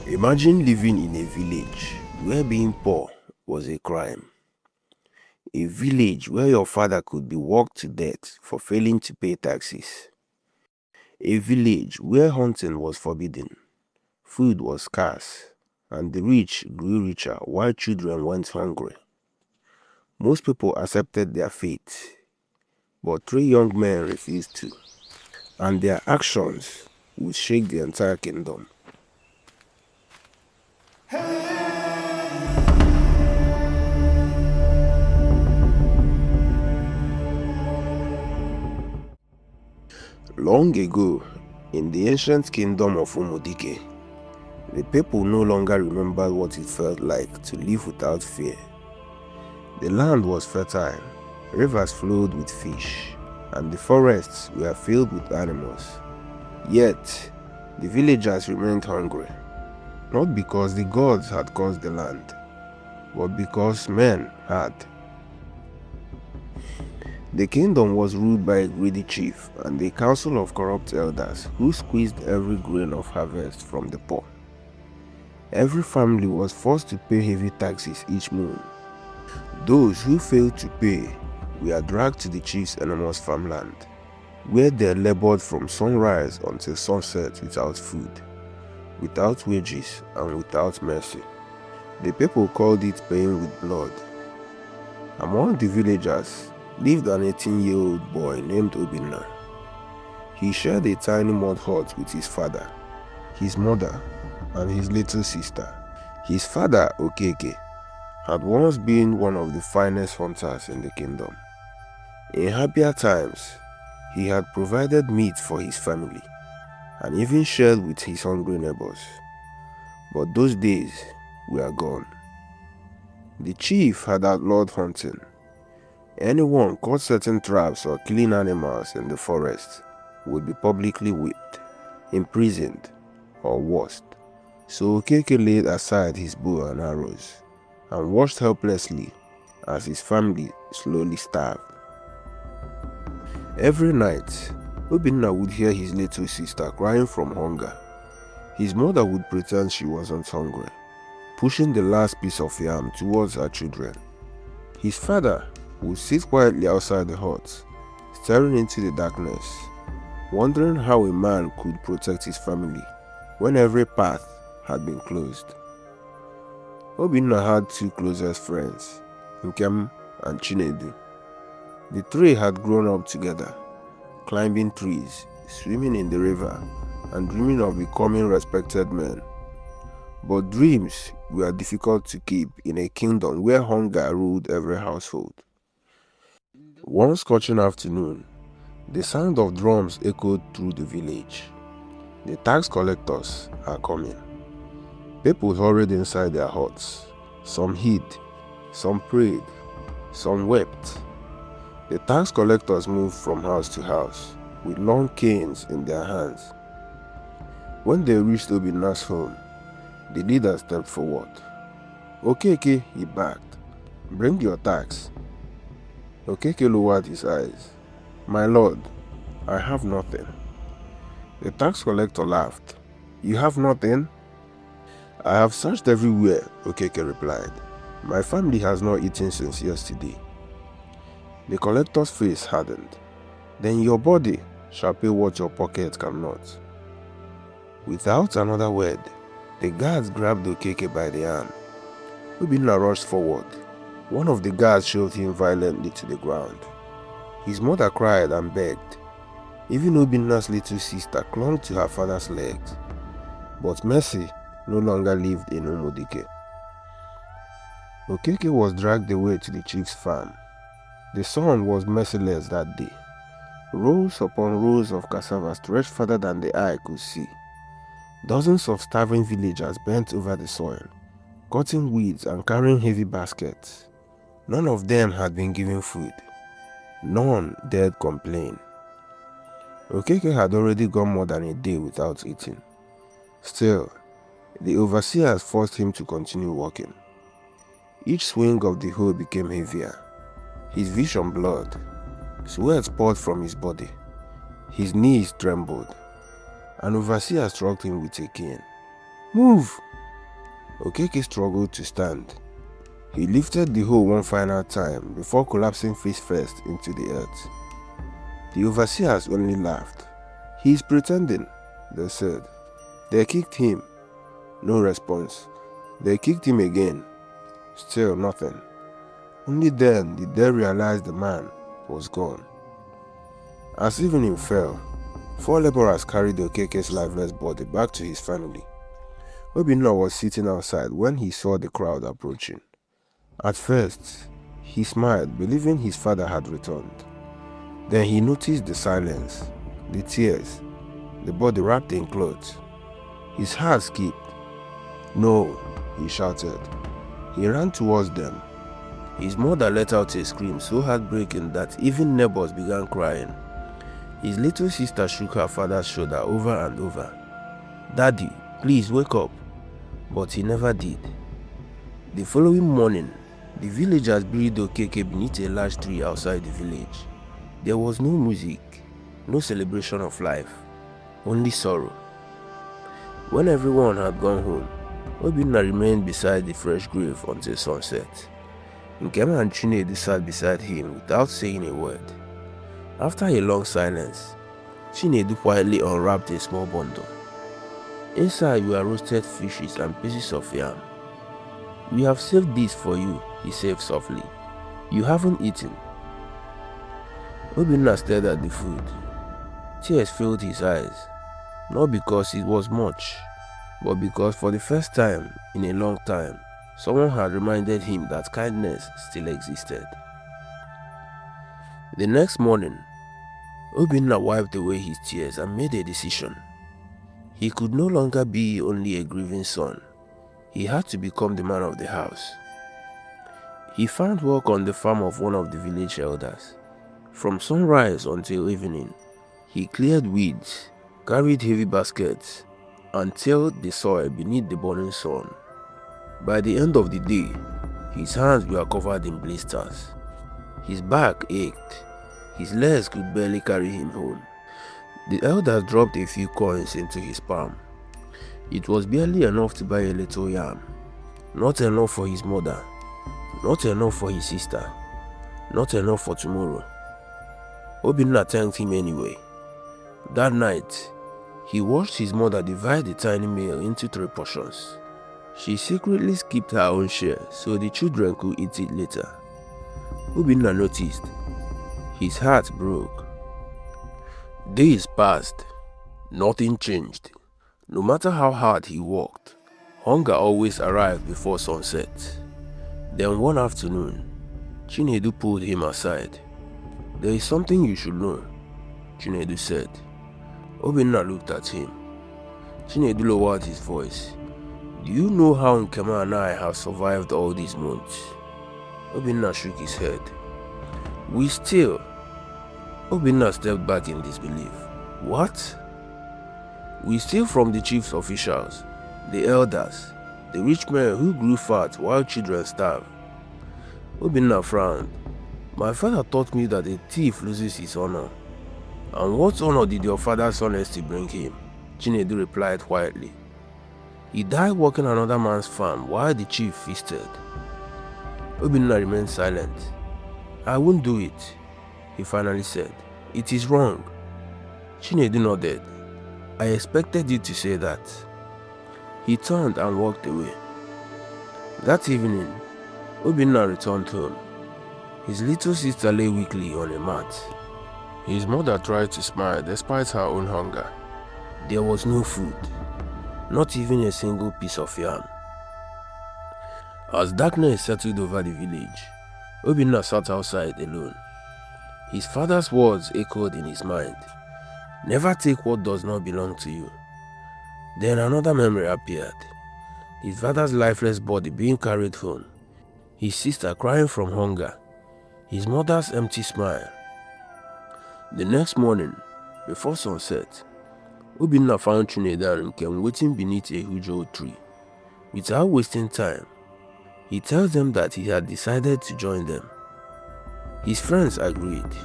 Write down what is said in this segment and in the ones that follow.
Imagine living in a village where being poor was a crime. A village where your father could be worked to death for failing to pay taxes. A village where hunting was forbidden, food was scarce, and the rich grew richer while children went hungry. Most people accepted their fate, but three young men refused to, and their actions would shake the entire kingdom. Long ago, in the ancient kingdom of Umudike, the people no longer remembered what it felt like to live without fear. The land was fertile, rivers flowed with fish, and the forests were filled with animals. Yet, the villagers remained hungry, not because the gods had caused the land, but because men had. The kingdom was ruled by a greedy chief and a council of corrupt elders who squeezed every grain of harvest from the poor. Every family was forced to pay heavy taxes each moon. Those who failed to pay were dragged to the chief's enormous farmland, where they labored from sunrise until sunset without food, without wages, and without mercy. The people called it paying with blood. Among the villagers lived an 18-year-old boy named Obinna. He shared a tiny mud hut with his father, his mother, and his little sister. His father, Okeke, had once been one of the finest hunters in the kingdom. In happier times, he had provided meat for his family and even shared with his hungry neighbors. But those days were gone. The chief had outlawed hunting. Anyone caught setting traps or killing animals in the forest would be publicly whipped, imprisoned, or worse. So Okeke laid aside his bow and arrows and watched helplessly as his family slowly starved. Every night, Obinna would hear his little sister crying from hunger. His mother would pretend she wasn't hungry, pushing the last piece of yam towards her children. His father would sit quietly outside the hut, staring into the darkness, wondering how a man could protect his family when every path had been closed. Obinna had two closest friends, Nkem and Chinedu. The three had grown up together, climbing trees, swimming in the river, and dreaming of becoming respected men. But dreams were difficult to keep in a kingdom where hunger ruled every household. One scorching afternoon, the sound of drums echoed through the village. The tax collectors are coming. People hurried inside their huts. Some hid, some prayed, some wept. The tax collectors moved from house to house with long canes in their hands. When they reached Obinna's home, the leader stepped forward. "Okeke," he barked, "bring your tax." Okeke lowered his eyes. "My lord, I have nothing." The tax collector laughed. "You have nothing?" "I have searched everywhere," Okeke replied. "My family has not eaten since yesterday." The collector's face hardened. "Then your body shall pay what your pocket cannot." Without another word, the guards grabbed Okeke by the arm. Obinna rushed forward. One of the guards shoved him violently to the ground. His mother cried and begged. Even Obinna's little sister clung to her father's legs. But mercy no longer lived in Umudike. Okeke was dragged away to the chief's farm. The sun was merciless that day. Rows upon rows of cassava stretched farther than the eye could see. Dozens of starving villagers bent over the soil, cutting weeds and carrying heavy baskets. None of them had been given food. None dared complain. Okeke had already gone more than a day without eating. Still, the overseers forced him to continue working. Each swing of the hoe became heavier. His vision blurred. Sweat poured from his body. His knees trembled. An overseer struck him with a cane. "Move!" Okeke struggled to stand. He lifted the hoe one final time before collapsing face first into the earth. The overseers only laughed. "He is pretending," they said. They kicked him. No response. They kicked him again. Still nothing. Only then did they realize the man was gone. As evening fell, 4 laborers carried Okeke's lifeless body back to his family. Obinna was sitting outside when he saw the crowd approaching. At first, he smiled, believing his father had returned. Then he noticed the silence, the tears, the body wrapped in clothes. His heart skipped. "No," he shouted. He ran towards them. His mother let out a scream so heartbreaking that even neighbors began crying. His little sister shook her father's shoulder over and over. "Daddy, please wake up." But he never did. The following morning, the villagers buried Okeke beneath a large tree outside the village. There was no music, no celebration of life, only sorrow. When everyone had gone home, Obinna remained beside the fresh grave until sunset. Nkem and Chinedu sat beside him without saying a word. After a long silence, Chinedu quietly unwrapped a small bundle. Inside were roasted fishes and pieces of yam. "We have saved this for you," he said softly. "You haven't eaten." Obinna stared at the food. Tears filled his eyes, not because it was much, but because for the first time in a long time, someone had reminded him that kindness still existed. The next morning, Obinna wiped away his tears and made a decision. He could no longer be only a grieving son. He had to become the man of the house. He found work on the farm of one of the village elders. From sunrise until evening, he cleared weeds, carried heavy baskets, and tilled the soil beneath the burning sun. By the end of the day, his hands were covered in blisters. His back ached. His legs could barely carry him home. The elders dropped a few coins into his palm. It was barely enough to buy a little yam. Not enough for his mother. Not enough for his sister. Not enough for tomorrow. Obinna thanked him anyway. That night, he watched his mother divide the tiny meal into 3 portions. She secretly skipped her own share so the children could eat it later. Obinna noticed. His heart broke. Days passed. Nothing changed. No matter how hard he worked, hunger always arrived before sunset. Then one afternoon, Chinedu pulled him aside. "There is something you should know," Chinedu said. Obinna looked at him. Chinedu lowered his voice. "Do you know how Nkem and I have survived all these months?" Obinna shook his head. "We still..." Obinna stepped back in disbelief. "What?" "We steal from the chief's officials, the elders, the rich men who grew fat while children starved." Obinna frowned. "My father taught me that a thief loses his honor." "And what honor did your father's honesty bring him?" Chinedu replied quietly. "He died working another man's farm while the chief feasted." Obinna remained silent. "I won't do it," he finally said. "It is wrong." Chinedu nodded. "I expected you to say that." He turned and walked away. That evening, Obinna returned home. His little sister lay weakly on a mat. His mother tried to smile despite her own hunger. There was no food, not even a single piece of yam. As darkness settled over the village, Obinna sat outside alone. His father's words echoed in his mind. "Never take what does not belong to you." Then another memory appeared. His father's lifeless body being carried home. His sister crying from hunger. His mother's empty smile. The next morning, before sunset, Obinna found Chinedu and Nkem waiting beneath a huge old tree. Without wasting time, he tells them that he had decided to join them. His friends agreed.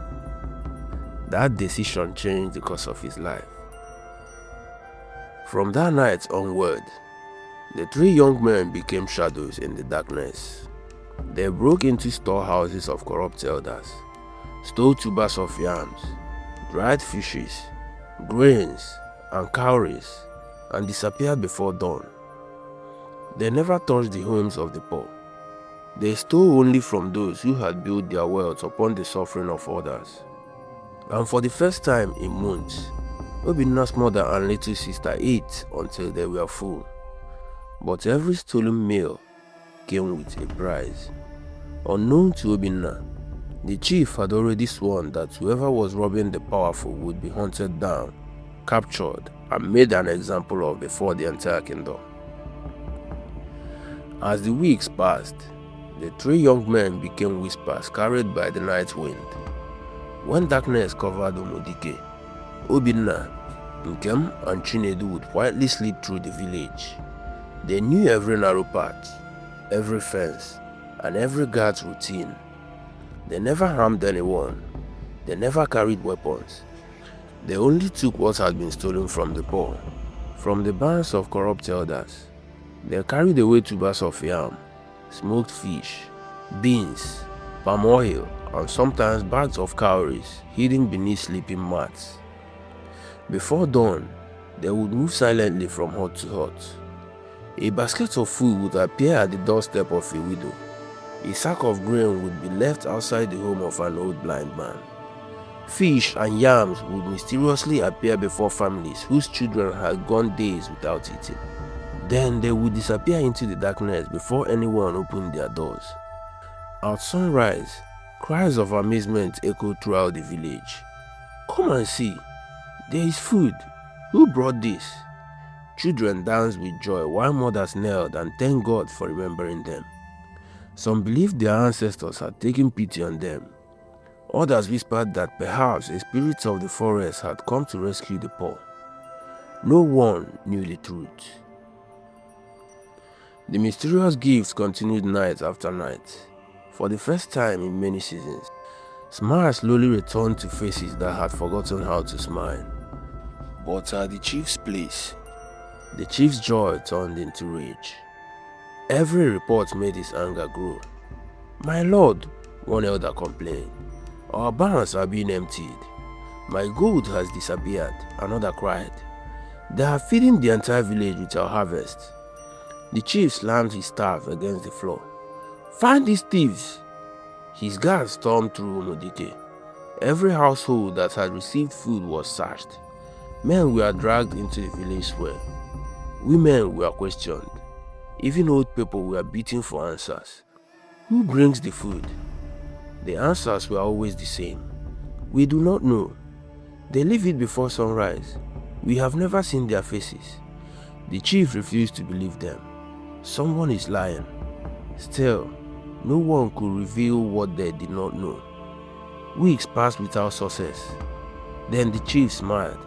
That decision changed the course of his life. From that night onward, The three young men became shadows in the darkness. They broke into storehouses of corrupt elders, stole tubers of yams, dried fishes, grains, and cowries, and disappeared before dawn. They never touched the homes of the poor. They stole only from those who had built their wealth upon the suffering of others. And for the first time in months, Obinna's mother and little sister ate until they were full. But every stolen meal came with a price. Unknown to Obinna, the chief had already sworn that whoever was robbing the powerful would be hunted down, captured, and made an example of before the entire kingdom. As the weeks passed, the three young men became whispers carried by the night wind. When darkness covered Omodike, Obinna, Nkem, and Chinedu would quietly slip through the village. They knew every narrow path, every fence, and every guard's routine. They never harmed anyone. They never carried weapons. They only took what had been stolen from the poor, from the barns of corrupt elders. They carried away tubers of yam, smoked fish, beans, palm oil, and sometimes bags of cowries hidden beneath sleeping mats. Before dawn, they would move silently from hut to hut. A basket of food would appear at the doorstep of a widow. A sack of grain would be left outside the home of an old blind man. Fish and yams would mysteriously appear before families whose children had gone days without eating. Then they would disappear into the darkness before anyone opened their doors. At sunrise, cries of amazement echoed throughout the village. "Come and see! There is food! Who brought this?" Children danced with joy while mothers knelt and thanked God for remembering them. Some believed their ancestors had taken pity on them. Others whispered that perhaps a spirit of the forest had come to rescue the poor. No one knew the truth. The mysterious gifts continued night after night. For the first time in many seasons, smiles slowly returned to faces that had forgotten how to smile. But at the chief's place, the chief's joy turned into rage. Every report made his anger grow. "My lord," one elder complained, "our barns are being emptied. My gold has disappeared," another cried. "They are feeding the entire village with our harvest." The chief slammed his staff against the floor. "Find these thieves!" His guards stormed through Omodike. Every household that had received food was searched. Men were dragged into the village square. Women were questioned. Even old people were beaten for answers. Who brings the food? The answers were always the same. "We do not know. They leave it before sunrise. We have never seen their faces." The chief refused to believe them. Someone is lying. Still, no one could reveal what they did not know. Weeks passed without success. Then the chief smiled.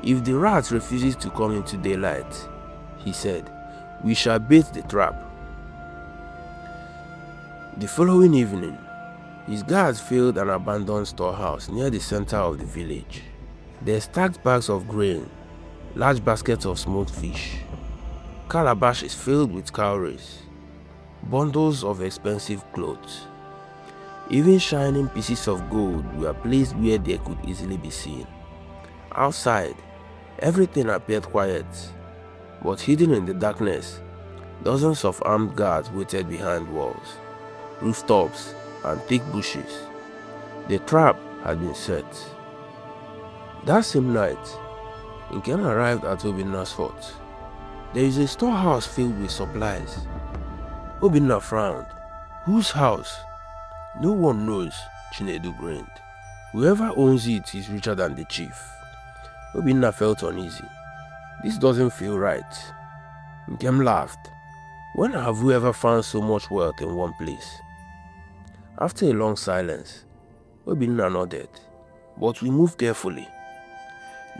"If the rat refuses to come into daylight," he said, "we shall bait the trap." The following evening, his guards filled an abandoned storehouse near the center of the village. They stacked bags of grain, large baskets of smoked fish, calabashes filled with cowries, bundles of expensive clothes. Even shining pieces of gold were placed where they could easily be seen. Outside, everything appeared quiet, but hidden in the darkness, dozens of armed guards waited behind walls, rooftops, and thick bushes. The trap had been set. That same night, Nkem arrived at Obinna's hut. "There is a storehouse filled with supplies." Obinna frowned. "Whose house?" "No one knows," Chinedu grinned. "Whoever owns it is richer than the chief." Obinna felt uneasy. "This doesn't feel right." Nkem laughed. "When have we ever found so much wealth in one place?" After a long silence, Obinna nodded. "But we move carefully."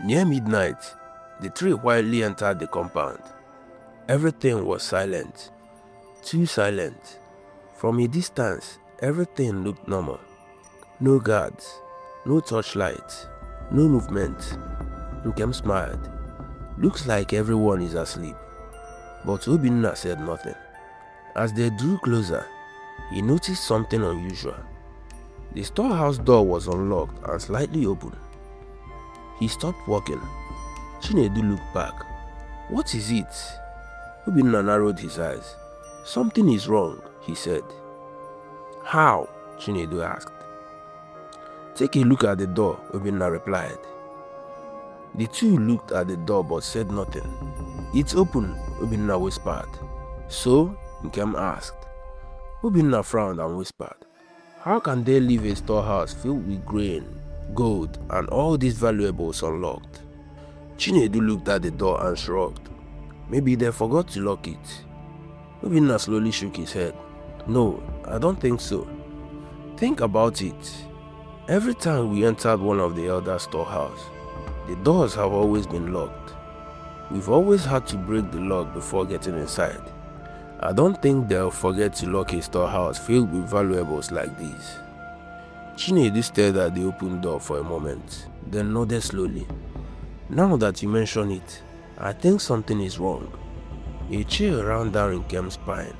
Near midnight, the three quietly entered the compound. Everything was silent. Too silent. From a distance, everything looked normal. No guards, no torchlight, no movement. Nkem smiled. "Looks like everyone is asleep." But Obinna said nothing. As they drew closer, he noticed something unusual. The storehouse door was unlocked and slightly open. He stopped walking. Chinedu looked back. "What is it?" Obinna narrowed his eyes. "Something is wrong," he said. "How?" Chinedu asked. "Take a look at the door," Obinna replied. The two looked at the door but said nothing. "It's open," Obinna whispered. "So?" Nkem asked. Obinna frowned and whispered, "How can they leave a storehouse filled with grain, gold, and all these valuables unlocked?" Chinedu looked at the door and shrugged. "Maybe they forgot to lock it." Obinna slowly shook his head. "No, I don't think so. Think about it. Every time we entered one of the elder storehouses, the doors have always been locked. We've always had to break the lock before getting inside. I don't think they'll forget to lock a storehouse filled with valuables like these." Chinedu stared at the open door for a moment, then nodded slowly. "Now that you mention it, I think something is wrong." A chill ran down Nkem's spine.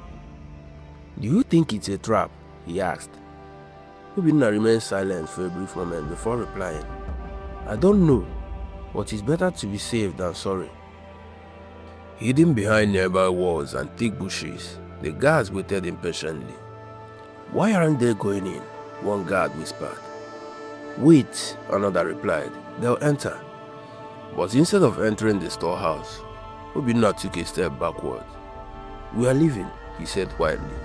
"Do you think it's a trap?" he asked. Obinna remained silent for a brief moment before replying, "I don't know, but it's better to be safe than sorry." Hidden behind nearby walls and thick bushes, the guards waited impatiently. "Why aren't they going in?" one guard whispered. "Wait," another replied, "they'll enter." But instead of entering the storehouse, Obinna took a step backward. "We are leaving," he said quietly.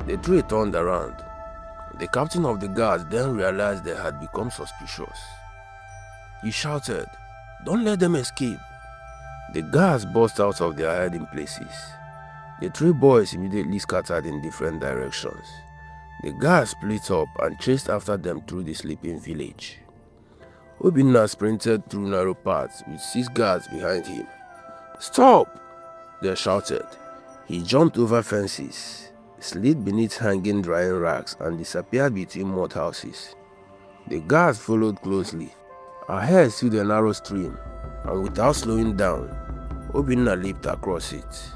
The three turned around. The captain of the guards then realized they had become suspicious. He shouted, "Don't let them escape." The guards burst out of their hiding places. The three boys immediately scattered in different directions. The guards split up and chased after them through the sleeping village. Obinna sprinted through narrow paths with 6 guards behind him. "Stop!" they shouted. He jumped over fences, slid beneath hanging drying racks, and disappeared between mud houses. The guards followed closely. Ahead stood a narrow stream, and without slowing down, Obinna leaped across it.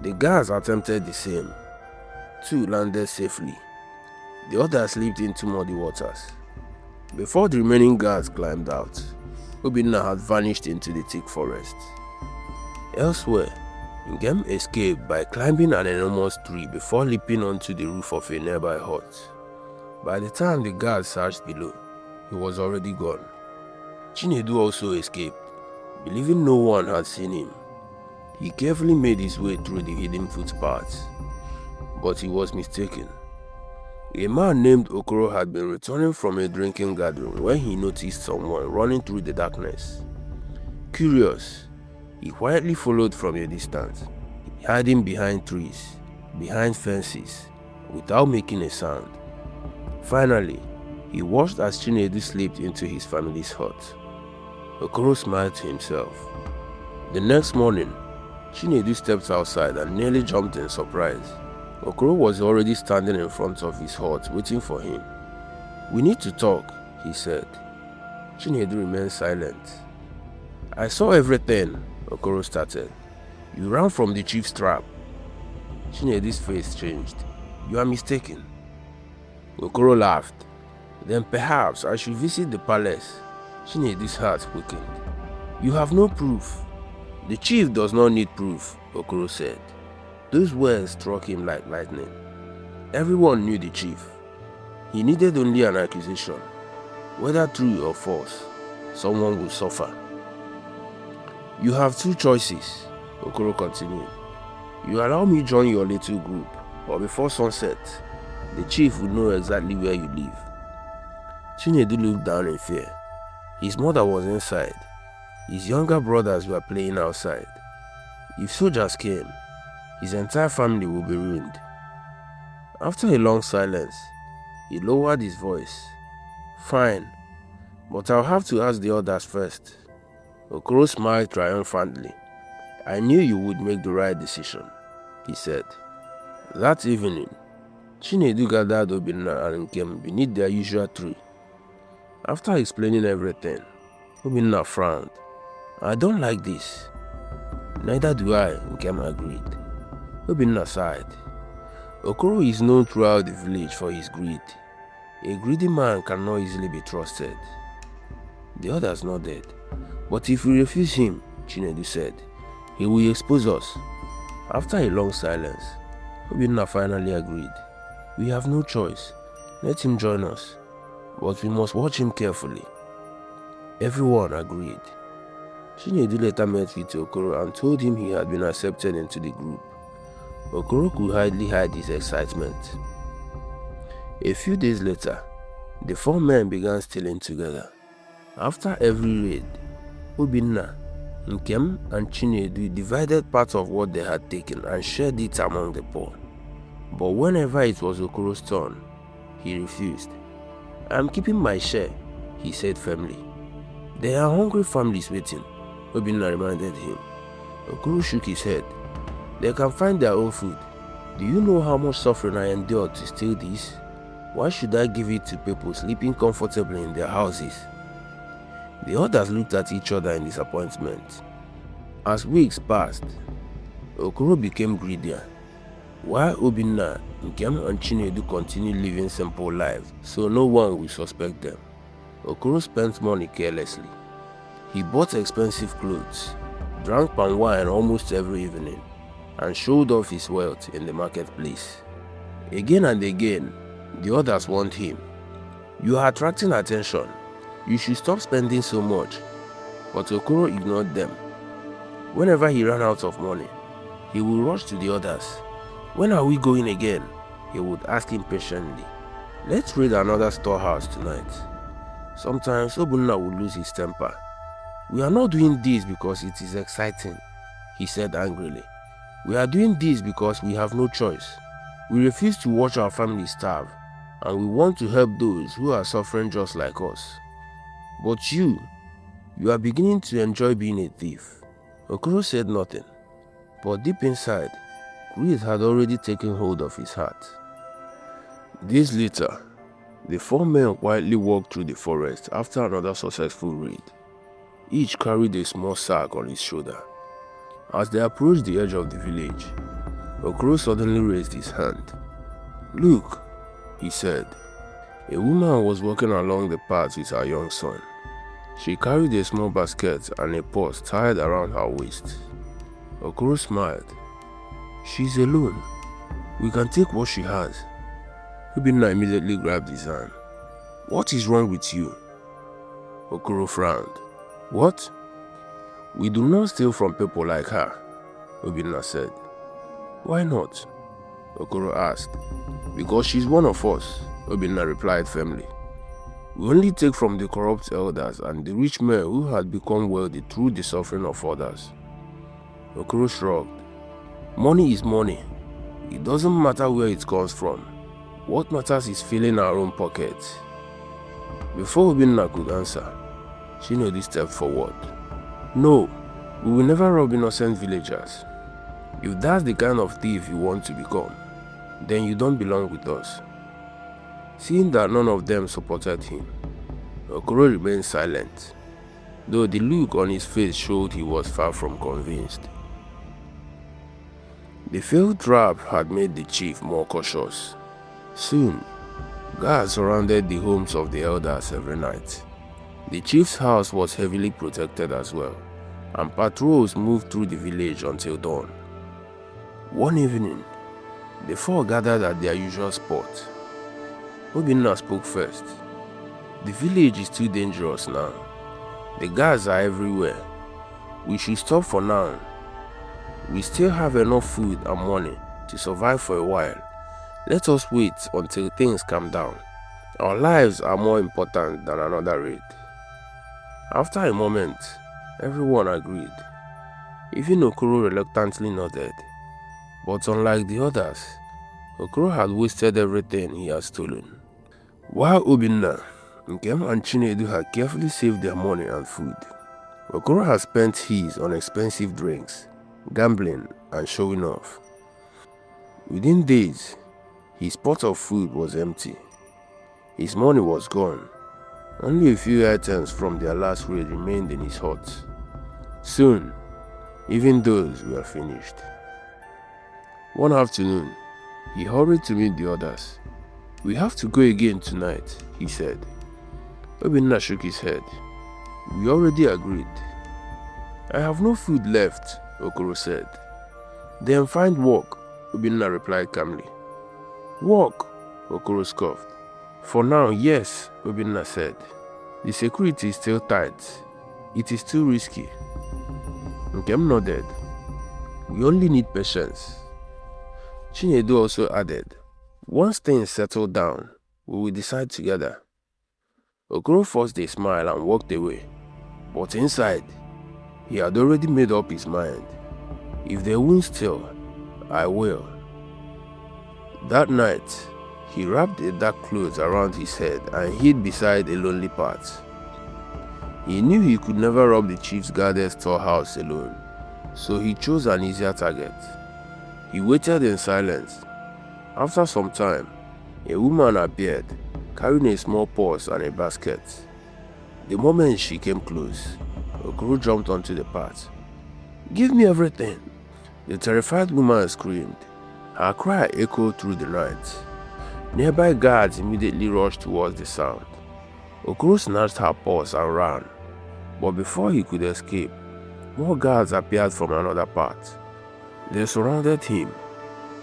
The guards attempted the same. 2 landed safely. The others slipped into muddy waters. Before the remaining guards climbed out, Obinna had vanished into the thick forest. Elsewhere, Nkem escaped by climbing an enormous tree before leaping onto the roof of a nearby hut. By the time the guards searched below, he was already gone. Chinedu also escaped, believing no one had seen him. He carefully made his way through the hidden footpaths, but he was mistaken. A man named Okoro had been returning from a drinking gathering when he noticed someone running through the darkness. Curious, he quietly followed from a distance, hiding behind trees, behind fences, without making a sound. Finally, he watched as Chinedu slipped into his family's hut. Okoro smiled to himself. The next morning, Chinedu stepped outside and nearly jumped in surprise. Okoro was already standing in front of his hut waiting for him. "We need to talk," he said. Chinedu remained silent. "I saw everything," Okoro started. "You ran from the chief's trap." Chinedu's face changed. "You are mistaken." Okoro laughed. "Then perhaps I should visit the palace." Chinedu's heart quickened. "You have no proof." "The chief does not need proof," Okoro said. Those words struck him like lightning. Everyone knew the chief. He needed only an accusation. Whether true or false, someone would suffer. "You have 2 choices," Okoro continued. "You allow me join your little group, or before sunset, the chief will know exactly where you live." Chinedu looked down in fear. His mother was inside. His younger brothers were playing outside. If soldiers came, his entire family would be ruined. After a long silence, he lowered his voice. "Fine, but I'll have to ask the others first." Okoro smiled triumphantly. "I knew you would make the right decision," he said. That evening, Chinedu gathered Obinna and Nkem beneath their usual tree. After explaining everything, Obinna frowned. "I don't like this." "Neither do I," Nkem agreed. Obinna sighed. Okoro is known throughout the village for his greed. A greedy man cannot easily be trusted. The others nodded. But if we refuse him, Chinedu said, he will expose us. After a long silence, Obinna finally agreed. We have no choice. Let him join us. But we must watch him carefully. Everyone agreed. Chinedu later met with Okoro and told him he had been accepted into the group. Okoro could hardly hide his excitement. A few days later, the four men began stealing together. After every raid, Obinna, Nkem, and Chinedu divided part of what they had taken and shared it among the poor. But whenever it was Okoro's turn, he refused. "I am keeping my share," he said firmly. "There are hungry families waiting," Obinna reminded him. Okoro shook his head. "They can find their own food. Do you know how much suffering I endured to steal this? Why should I give it to people sleeping comfortably in their houses?" The others looked at each other in disappointment. As weeks passed, Okoro became greedier, while Obinna, Nkem, and Chinedu continued living simple lives so no one would suspect them. Okoro spent money carelessly. He bought expensive clothes, drank palm wine almost every evening, and showed off his wealth in the marketplace. Again and again, the others warned him, "You are attracting attention. You should stop spending so much." But Okoro ignored them. Whenever he ran out of money, he would rush to the others. "When are we going again?" he would ask impatiently. "Let's raid another storehouse tonight." Sometimes Obinna would lose his temper. "We are not doing this because it is exciting," he said angrily. "We are doing this because we have no choice. We refuse to watch our family starve, and we want to help those who are suffering just like us. But you are beginning to enjoy being a thief." Okoro said nothing, but deep inside, greed had already taken hold of his heart. Days later, the four men quietly walked through the forest after another successful raid. Each carried a small sack on his shoulder. As they approached the edge of the village, Okoro suddenly raised his hand. "Look," he said. A woman was walking along the path with her young son. She carried a small basket and a purse tied around her waist. Okoro smiled. "She's alone. We can take what she has." Obinna immediately grabbed his hand. "What is wrong with you?" Okoro frowned. "What?" "We do not steal from people like her," Obinna said. "Why not?" Okoro asked. "Because she's one of us," Obinna replied firmly. "We only take from the corrupt elders and the rich men who had become wealthy through the suffering of others." Okoro shrugged. "Money is money. It doesn't matter where it comes from. What matters is filling our own pockets." Before Obinna could answer, Chinedu stepped forward. "No, we will never rob innocent villagers. If that's the kind of thief you want to become, then you don't belong with us." Seeing that none of them supported him, Okoro remained silent, though the look on his face showed he was far from convinced. The failed trap had made the chief more cautious. Soon, guards surrounded the homes of the elders every night. The chief's house was heavily protected as well, and patrols moved through the village until dawn. One evening, the four gathered at their usual spot. Obinna spoke first. "The village is too dangerous now. The guards are everywhere. We should stop for now. We still have enough food and money to survive for a while. Let us wait until things calm down. Our lives are more important than another raid." After a moment, everyone agreed. Even Okoro reluctantly nodded. But unlike the others, Okoro had wasted everything he had stolen. While Obinna, Nkem, and Chinedu had carefully saved their money and food, Okoro had spent his on expensive drinks, gambling, and showing off. Within days, his pot of food was empty. His money was gone. Only a few items from their last raid remained in his hut. Soon, even those were finished. One afternoon, he hurried to meet the others. "We have to go again tonight," he said. Obinna shook his head. "We already agreed." "I have no food left," Okoro said. "Then find work," Obinna replied calmly. "Work?" Okoro scoffed. "For now, yes," Obinna said. "The security is still tight. It is too risky." Nkem nodded. "We only need patience." Chinedu also added, "Once things settle down, we will decide together." Okoro forced a smile and walked away. But inside, he had already made up his mind. If they won't steal, I will. That night, he wrapped a dark cloth around his head and hid beside a lonely path. He knew he could never rob the chief's guarded storehouse alone, so he chose an easier target. He waited in silence. After some time, a woman appeared, carrying a small purse and a basket. The moment she came close, Okoro jumped onto the path. "Give me everything!" The terrified woman screamed. Her cry echoed through the night. Nearby guards immediately rushed towards the sound. Okoro snatched her purse and ran. But before he could escape, more guards appeared from another path. They surrounded him.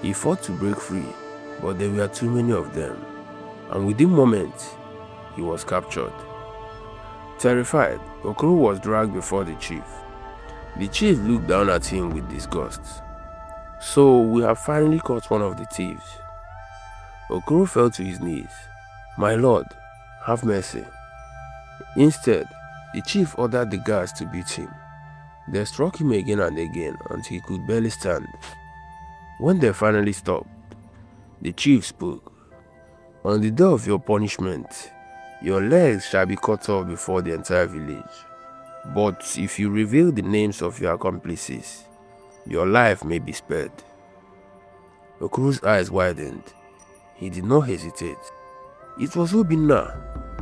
He fought to break free, but there were too many of them, and within moments, he was captured. Terrified, Okoro was dragged before the chief. The chief looked down at him with disgust. "So we have finally caught one of the thieves." Okoro fell to his knees. "My lord, have mercy." Instead, the chief ordered the guards to beat him. They struck him again and again until he could barely stand. When they finally stopped, the chief spoke. "On the day of your punishment, your legs shall be cut off before the entire village. But if you reveal the names of your accomplices, your life may be spared." Okoro's eyes widened. He did not hesitate. It was Obinna,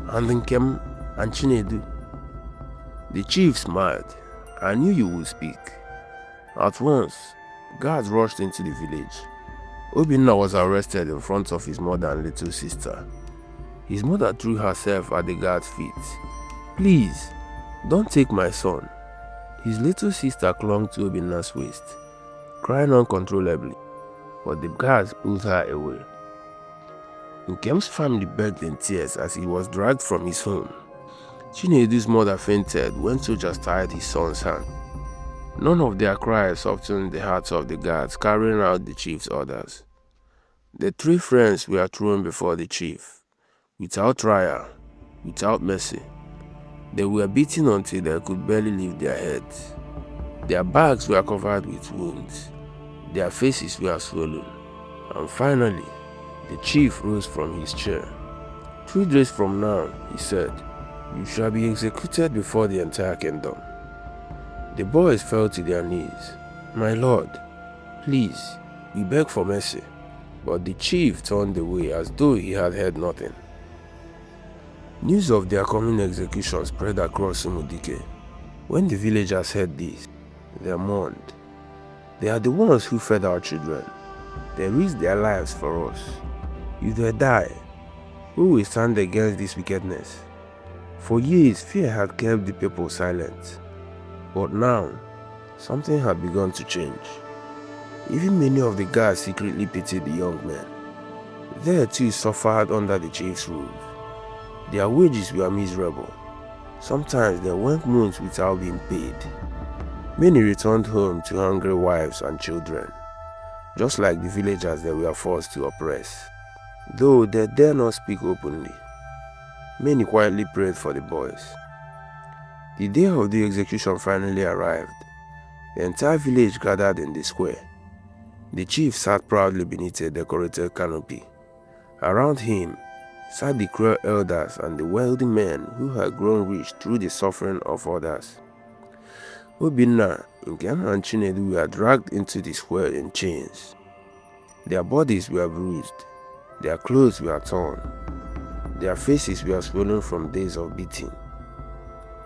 and Nkem, and Chinedu. The chief smiled. "I knew you would speak." At once, guards rushed into the village. Obinna was arrested in front of his mother and little sister. His mother threw herself at the guard's feet. "Please, don't take my son." His little sister clung to Obinna's waist, crying uncontrollably, but the guards pulled her away. Nkem's family begged in tears as he was dragged from his home. Chinedu's mother fainted when soldiers tied his son's hand. None of their cries softened the hearts of the guards carrying out the chief's orders. The three friends were thrown before the chief, without trial, without mercy. They were beaten until they could barely lift their heads. Their backs were covered with wounds. Their faces were swollen. And finally, the chief rose from his chair. 3 days from now, he said, "You shall be executed before the entire kingdom." The boys fell to their knees. "My lord, please, we beg for mercy." But the chief turned away as though he had heard nothing. News of their coming execution spread across Umudike. When the villagers heard this, they mourned. "They are the ones who fed our children. They risked their lives for us. If they die, who will stand against this wickedness?" For years, fear had kept the people silent. But now, something had begun to change. Even many of the guards secretly pitied the young men. They too suffered under the chief's rule. Their wages were miserable. Sometimes they went months without being paid. Many returned home to hungry wives and children, just like the villagers they were forced to oppress. Though they dare not speak openly, many quietly prayed for the boys. The day of the execution finally arrived. The entire village gathered in the square. The chief sat proudly beneath a decorated canopy. Around him sat the cruel elders and the wealthy men who had grown rich through the suffering of others. Obinna, Nkem, and Chinedu were dragged into the square in chains. Their bodies were bruised. Their clothes were torn. Their faces were swollen from days of beating.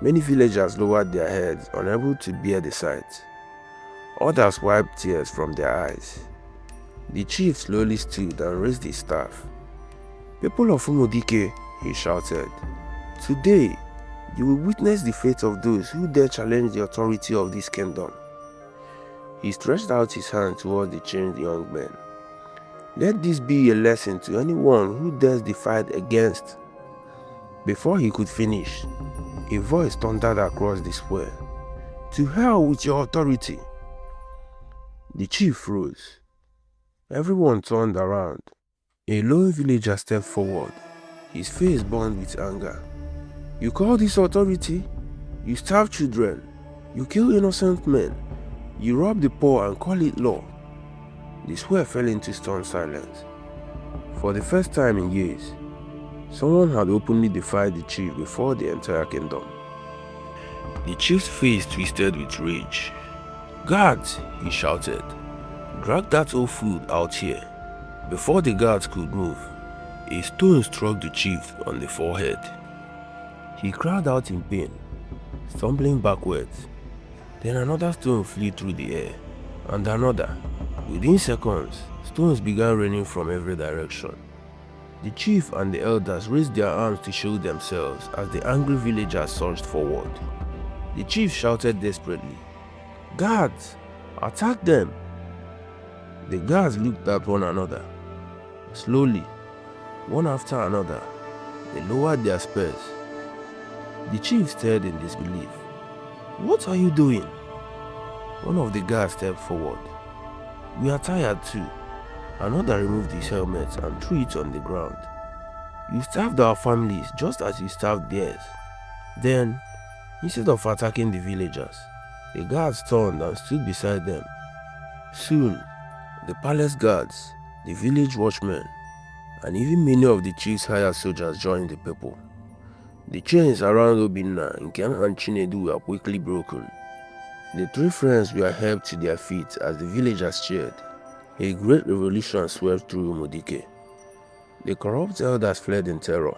Many villagers lowered their heads, unable to bear the sight. Others wiped tears from their eyes. The chief slowly stood and raised his staff. "People of Umudike," he shouted, "today you will witness the fate of those who dare challenge the authority of this kingdom." He stretched out his hand towards the chained young men. "Let this be a lesson to anyone who dares defy against." Before he could finish, a voice thundered across the square. "To hell with your authority!" The chief rose. Everyone turned around. A lone villager stepped forward, his face burned with anger. "You call this authority? You starve children, you kill innocent men, you rob the poor and call it law." The square fell into stunned silence. For the first time in years, someone had openly defied the chief before the entire kingdom. The chief's face twisted with rage. "Guards," he shouted, "drag that old fool out here." Before the guards could move, a stone struck the chief on the forehead. He cried out in pain, stumbling backwards. Then another stone flew through the air, and another. Within seconds, stones began raining from every direction. The chief and the elders raised their arms to shield themselves as the angry villagers surged forward. The chief shouted desperately, "Guards, attack them!" The guards looked at one another. Slowly, one after another, they lowered their spears. The chief stared in disbelief. "What are you doing?" One of the guards stepped forward. "We are tired too." Another removed his helmet and threw it on the ground. "You starved our families just as you starved theirs." Then, instead of attacking the villagers, the guards turned and stood beside them. Soon, the palace guards, the village watchmen, and even many of the chief's hired soldiers joined the people. The chains around Obinna, Nkem, and Chinedu were quickly broken. The three friends were helped to their feet as the villagers cheered. A great revolution swept through Umudike. The corrupt elders fled in terror,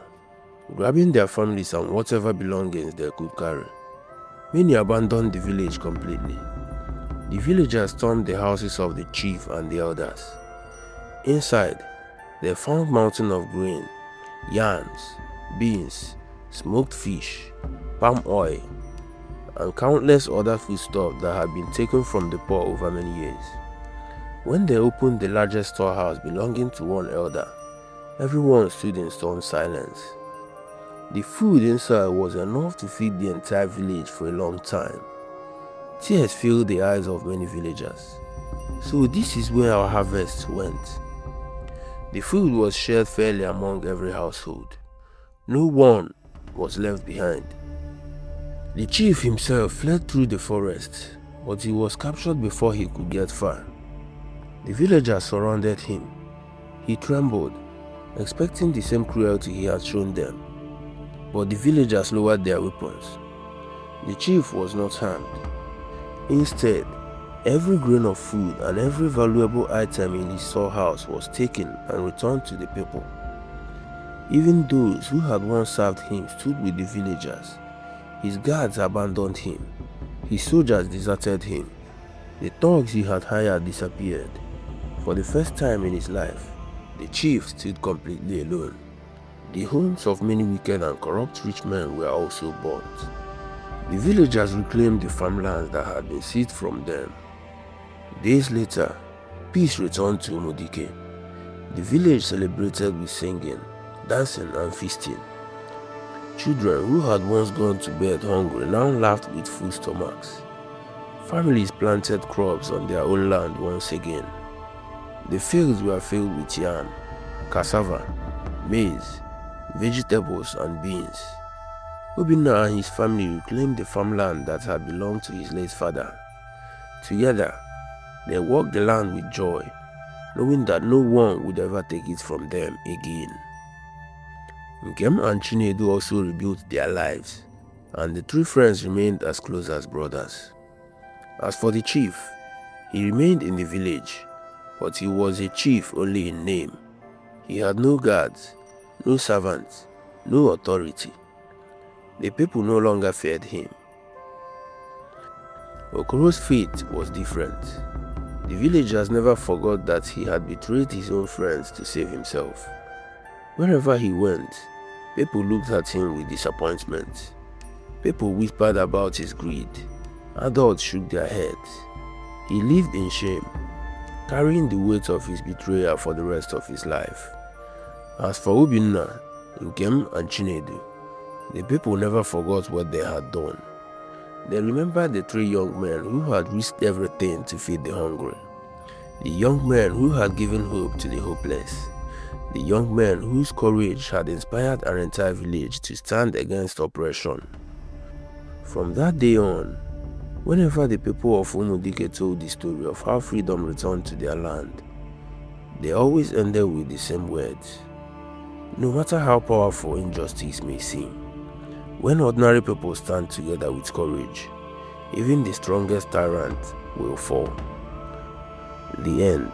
grabbing their families and whatever belongings they could carry. Many abandoned the village completely. The villagers stormed the houses of the chief and the elders. Inside, they found mountains of grain, yams, beans, smoked fish, palm oil, and countless other foodstuffs that had been taken from the poor over many years. When they opened the largest storehouse belonging to one elder, everyone stood in stunned silence. The food inside was enough to feed the entire village for a long time. Tears filled the eyes of many villagers. So this is where our harvest went. The food was shared fairly among every household. No one was left behind. The chief himself fled through the forest, but he was captured before he could get far. The villagers surrounded him. He trembled, expecting the same cruelty he had shown them. But the villagers lowered their weapons. The chief was not harmed. Instead, every grain of food and every valuable item in his storehouse was taken and returned to the people. Even those who had once served him stood with the villagers. His guards abandoned him. His soldiers deserted him. The thugs he had hired disappeared. For the first time in his life, the chief stood completely alone. The homes of many wicked and corrupt rich men were also burnt. The villagers reclaimed the farmlands that had been seized from them. Days later, peace returned to Umudike. The village celebrated with singing, dancing, and feasting. Children who had once gone to bed hungry now laughed with full stomachs. Families planted crops on their own land once again. The fields were filled with yam, cassava, maize, vegetables, and beans. Obinna and his family reclaimed the farmland that had belonged to his late father. Together, they walked the land with joy, knowing that no one would ever take it from them again. Nkem and Chinedu also rebuilt their lives, and the three friends remained as close as brothers. As for the chief, he remained in the village, but he was a chief only in name. He had no guards, no servants, no authority. The people no longer feared him. Okoro's fate was different. The villagers never forgot that he had betrayed his own friends to save himself. Wherever he went, people looked at him with disappointment. People whispered about his greed. Adults shook their heads. He lived in shame, carrying the weight of his betrayal for the rest of his life. As for Obinna, Nkem, and Chinedu, the people never forgot what they had done. They remembered the 3 young men who had risked everything to feed the hungry, the young men who had given hope to the hopeless, the young men whose courage had inspired an entire village to stand against oppression. From that day on, whenever the people of Umudike told the story of how freedom returned to their land, they always ended with the same words. No matter how powerful injustice may seem, when ordinary people stand together with courage, even the strongest tyrant will fall. The end.